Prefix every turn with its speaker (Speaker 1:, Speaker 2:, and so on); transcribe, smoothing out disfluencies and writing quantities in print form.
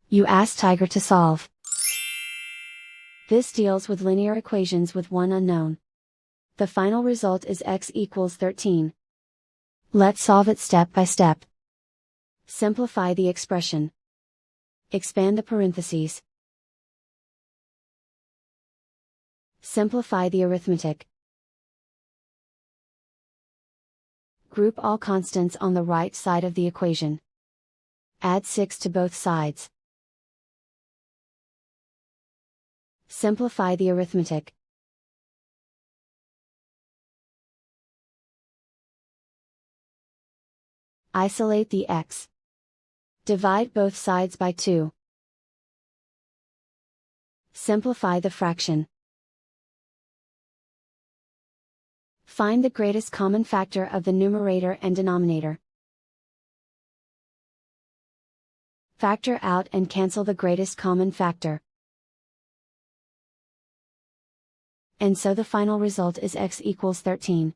Speaker 1: You ask Tiger to solve. This deals with linear equations with one unknown. The final result is x equals 13. Let's solve it step by step. Simplify the expression. Expand the parentheses. Simplify the arithmetic. Group all constants on the right side of the equation. Add 6 to both sides. Simplify the arithmetic. Isolate the x. Divide both sides by 2. Simplify the fraction. Find the greatest common factor of the numerator and denominator. Factor out and cancel the greatest common factor. And so the final result is x equals 13.